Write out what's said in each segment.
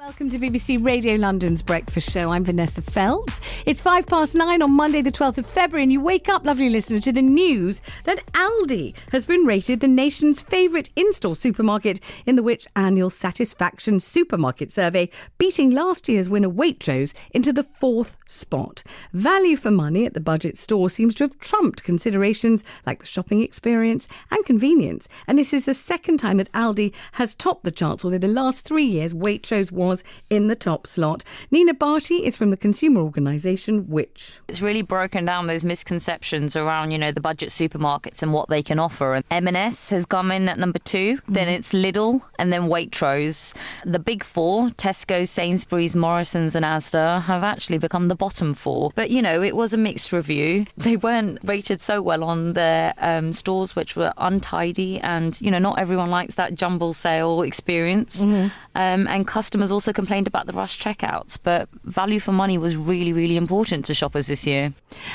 Welcome to BBC Radio London's Breakfast Show. I'm Vanessa Feltz. It's 9:05 on Monday the 12th of February and you wake up, lovely listener, to the news that Aldi has been rated the nation's favourite in-store supermarket in the Which annual Satisfaction Supermarket Survey, beating last year's winner Waitrose into the 4th spot. Value for money at the budget store seems to have trumped considerations like the shopping experience and convenience. And this is the second time that Aldi has topped the charts, although the last 3 years Waitrose was in the top slot. Nina Barty is from the consumer organisation Which. It's really broken down those misconceptions around, the budget supermarkets and what they can offer. And M&S has come in at number 2, then it's Lidl and then Waitrose. The big 4, Tesco, Sainsbury's, Morrisons and Asda, have actually become the bottom 4. But, it was a mixed review. They weren't rated so well on their stores, which were untidy, and, not everyone likes that jumble sale experience. And customers also complained about the rush checkouts, but value for money was really, really important to shoppers this year.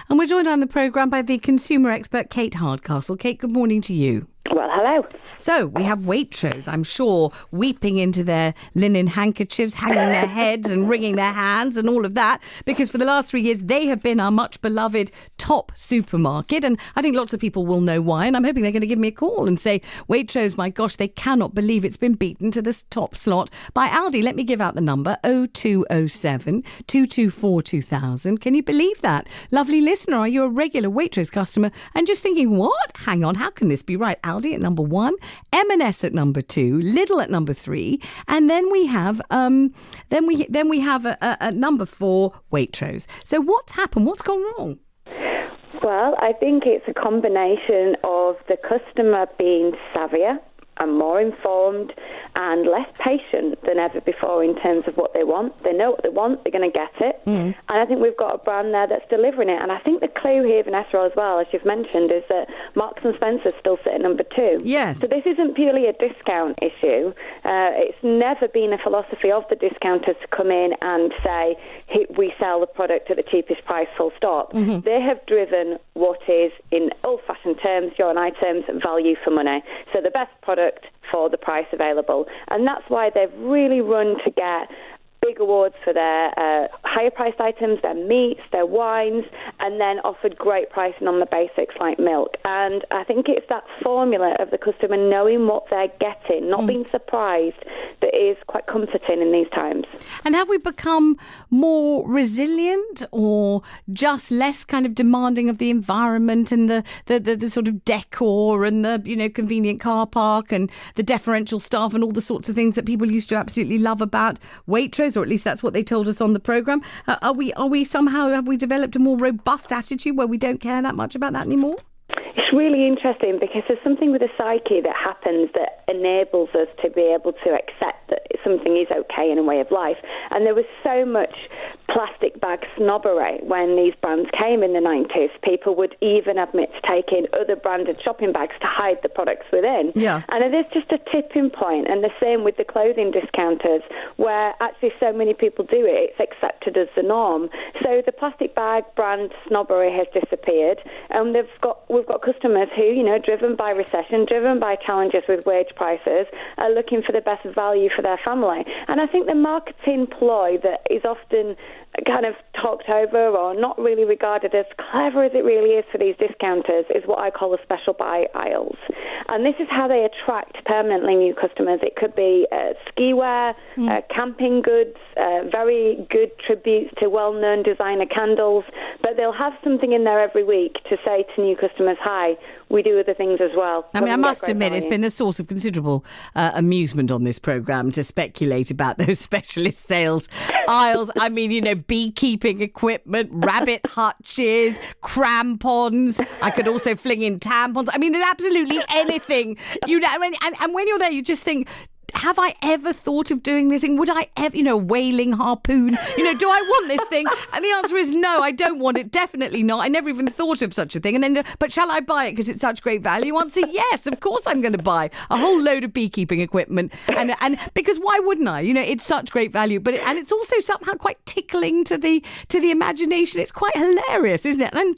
And we're joined on the programme by the consumer expert Kate Hardcastle. Kate, good morning to you. Well, hello. So we have Waitrose, I'm sure, weeping into their linen handkerchiefs, hanging their heads and wringing their hands and all of that, because for the last 3 years they have been our much beloved top supermarket. And I think lots of people will know why. And I'm hoping they're going to give me a call and say, Waitrose, my gosh, they cannot believe it's been beaten to this top slot by Aldi. Let me give out the number, 0207 224 2000. Can you believe that? Lovely listener, are you a regular Waitrose customer and just thinking, what? Hang on, how can this be right? Aldi at number 1, M&S at number 2, Lidl at number 3, and then we have a number 4, Waitrose. So what's happened? What's gone wrong? Well, I think it's a combination of the customer being savvier and more informed and less patient than ever before in terms of what they want. They know what they want, they're going to get it. And I think we've got a brand there that's delivering it. And I think the clue here, Vanessa, as well, as you've mentioned, is that Marks and Spencer's still sit at number 2. Yes. So this isn't purely a discount issue. It's never been a philosophy of the discounters to come in and say, we sell the product at the cheapest price, full stop. They have driven what is, in old-fashioned terms, your and I terms, value for money. So the best product for the price available. And that's why they've really run to get big awards for their higher priced items, their meats, their wines, and then offered great pricing on the basics like milk. And I think it's that formula of the customer knowing what they're getting, not being surprised, that is quite comforting in these times. And have we become more resilient or just less kind of demanding of the environment and the sort of decor and the, convenient car park and the deferential staff and all the sorts of things that people used to absolutely love about Waitrose? Or at least that's what they told us on the programme. Have we developed a more robust attitude where we don't care that much about that anymore? It's really interesting because there's something with the psyche that happens that enables us to be able to accept that something is okay in a way of life. And there was so much plastic bag snobbery when these brands came in the 90s. People would even admit to taking other branded shopping bags to hide the products within. Yeah. And it is just a tipping point. And the same with the clothing discounters, where actually so many people do it. It's accepted as the norm. So the plastic bag brand snobbery has disappeared. And we've got customers who, driven by recession, driven by challenges with wage prices, are looking for the best value for their family. And I think the marketing ploy that is often kind of talked over or not really regarded as clever as it really is for these discounters is what I call the special buy aisles. And this is how they attract permanently new customers. It could be ski wear, camping goods, very good tributes to well-known designer candles, but they'll have something in there every week to say to new customers, hi, we do other things as well. I mean, I must admit, it's been the source of considerable amusement on this programme to speculate about those specialist sales aisles. I mean, beekeeping equipment, rabbit hutches, crampons. I could also fling in tampons. I mean, there's absolutely anything. And when you're there, you just think, have I ever thought of doing this thing? Would I ever, whaling harpoon? Do I want this thing? And the answer is no, I don't want it. Definitely not. I never even thought of such a thing. And then, but shall I buy it because it's such great value? Answer, yes, of course I'm going to buy a whole load of beekeeping equipment. And because why wouldn't I? It's such great value. But and it's also somehow quite tickling to the imagination. It's quite hilarious, isn't it? And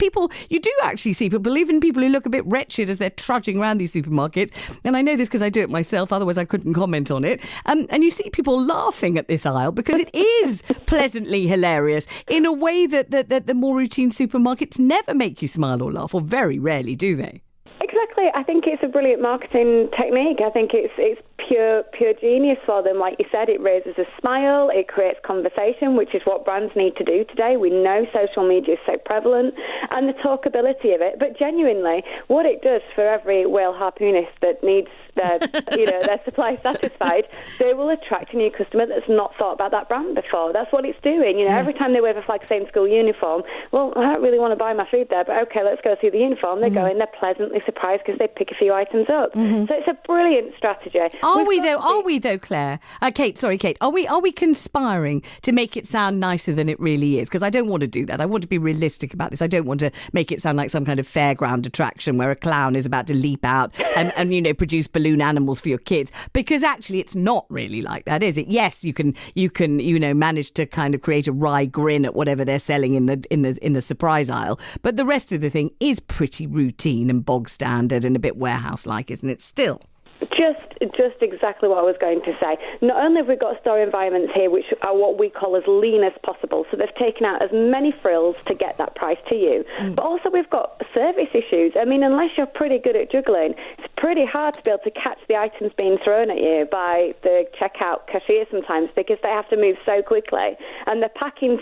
you do actually see people, even people who look a bit wretched as they're trudging around these supermarkets. And I know this because I do it myself. Otherwise I couldn't comment comment on it. And you see people laughing at this aisle because it is pleasantly hilarious in a way that the more routine supermarkets never make you smile or laugh, or very rarely do they? Exactly. I think it's a brilliant marketing technique. I think it's pure genius for them. Like you said, it raises a smile, it creates conversation, which is what brands need to do today. We know social media is so prevalent, and the talkability of it. But genuinely, what it does for every whale harpoonist that needs their supply satisfied, they will attract a new customer that's not thought about that brand before. That's what it's doing. Every time they wave a flag saying school uniform, well, I don't really want to buy my food there, but okay, let's go see the uniform. They go in, they're pleasantly surprised because they pick a few items up. So it's a brilliant strategy. Are we though, Claire? Kate. Are we conspiring to make it sound nicer than it really is? Because I don't want to do that. I want to be realistic about this. I don't want to make it sound like some kind of fairground attraction where a clown is about to leap out and produce balloon animals for your kids. Because actually, it's not really like that, is it? Yes, you can manage to kind of create a wry grin at whatever they're selling in the surprise aisle. But the rest of the thing is pretty routine and bog standard and a bit warehouse-like, isn't it? Still. Just exactly what I was going to say. Not only have we got store environments here which are what we call as lean as possible, so they've taken out as many frills to get that price to you, but also we've got service issues. I mean, unless you're pretty good at juggling, it's pretty hard to be able to catch the items being thrown at you by the checkout cashier sometimes, because they have to move so quickly. And the packing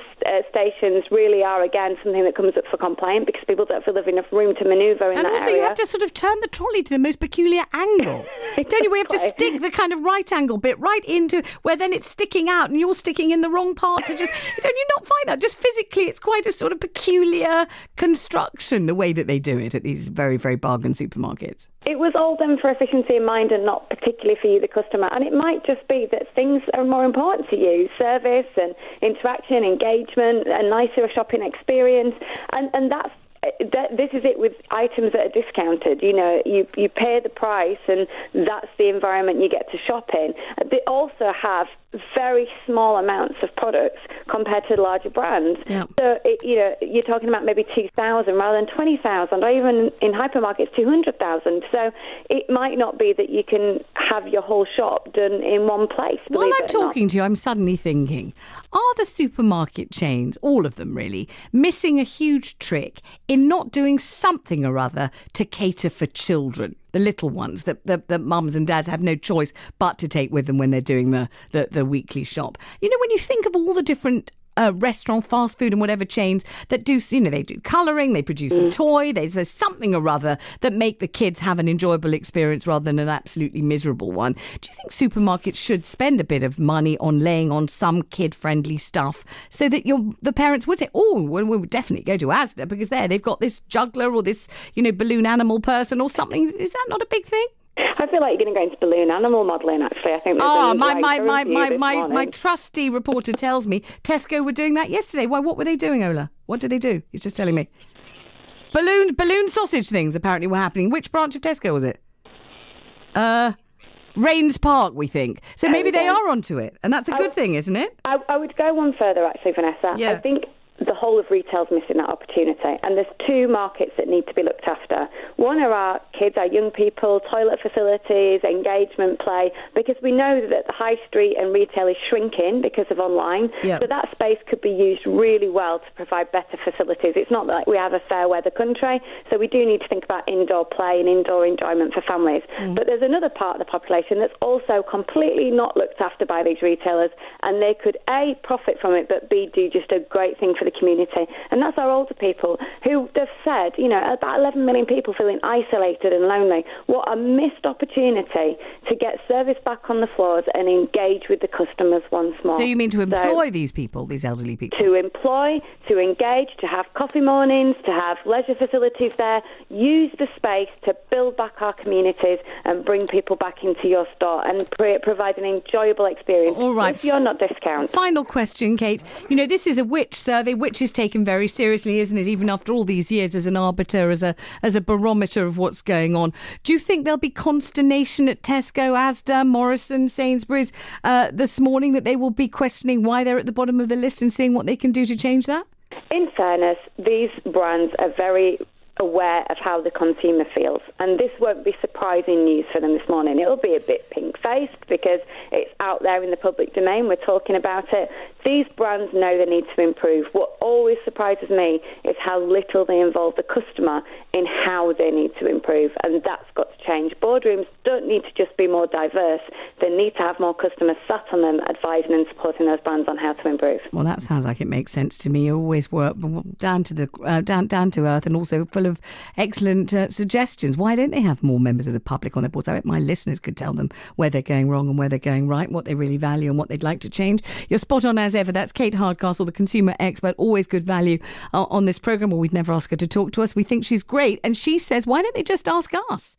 stations really are, again, something that comes up for complaint because people don't feel they've enough room to manoeuvre in that area. And also you have to sort of turn the trolley to the most peculiar angle. Don't you? We have to stick the kind of right angle bit right into where then it's sticking out and you're sticking in the wrong part to just... Don't you not find that? Just physically, it's quite a sort of peculiar construction, the way that they do it at these very, very bargain supermarkets. It was all done for efficiency in mind and not particularly for you, the customer. And it might just be that things are more important to you. Service and interaction, engagement, a nicer shopping experience. And this is it with items that are discounted. You pay the price and that's the environment you get to shop in. They also have very small amounts of products compared to larger brands. Yeah. So, you're talking about maybe 2,000 rather than 20,000, or even in hypermarkets, 200,000. So it might not be that you can have your whole shop done in one place. While I'm talking to you, I'm suddenly thinking, are the supermarket chains, all of them really, missing a huge trick in not doing something or other to cater for children? The little ones that mums and dads have no choice but to take with them when they're doing the weekly shop. When you think of all the different restaurant, fast food and whatever chains that do, they do colouring, they produce a toy, there's something or other that make the kids have an enjoyable experience rather than an absolutely miserable one. Do you think supermarkets should spend a bit of money on laying on some kid-friendly stuff so that the parents would say, we'll definitely go to Asda because they've got this juggler or this, balloon animal person or something? Is that not a big thing? I feel like you're going to go into balloon animal modelling, actually. I think my trusty reporter tells me Tesco were doing that yesterday. Why, what were they doing, Ola? What did they do? He's just telling me. Balloon sausage things apparently were happening. Which branch of Tesco was it? Rains Park, we think. So maybe they are onto it. And that's a good thing, isn't it? I would go one further, actually, Vanessa. Yeah. I think the whole of retail's missing that opportunity. And there's two markets that need to be looked after. One are our kids, our young people, toilet facilities, engagement play, because we know that the high street and retail is shrinking because of online. Yep. So that space could be used really well to provide better facilities. It's not like we have a fair weather country, so we do need to think about indoor play and indoor enjoyment for families. But there's another part of the population that's also completely not looked after by these retailers, and they could A, profit from it, but B, do just a great thing for the community. And that's our older people who have said, about 11 million people feeling isolated and lonely. What a missed opportunity to get service back on the floors and engage with the customers once more. So you mean to employ these people, these elderly people? To employ, to engage, to have coffee mornings, to have leisure facilities there. Use the space to build back our communities and bring people back into your store and provide an enjoyable experience. All right. If you're not discount. Final question, Kate. This is a which survey. Which is taken very seriously, isn't it? Even after all these years, as an arbiter, as a barometer of what's going on. Do you think there'll be consternation at Tesco, Asda, Morrison, Sainsbury's this morning, that they will be questioning why they're at the bottom of the list and seeing what they can do to change that? In fairness, these brands are very aware of how the consumer feels. And this won't be surprising news for them this morning. It'll be a bit pink-faced because it's out there in the public domain. We're talking about it. These brands know they need to improve. What always surprises me is how little they involve the customer in how they need to improve. And that's got to change. Boardrooms don't need to just be more diverse. They need to have more customers sat on them, advising and supporting those brands on how to improve. Well, that sounds like it makes sense to me. You always work down to earth and also full of excellent suggestions. Why don't they have more members of the public on their boards? I bet my listeners could tell them where they're going wrong and where they're going right, what they really value and what they'd like to change. You're spot on as ever. That's Kate Hardcastle, the consumer expert. Always good value on this programme. Well, we'd never ask her to talk to us. We think she's great. And she says, why don't they just ask us?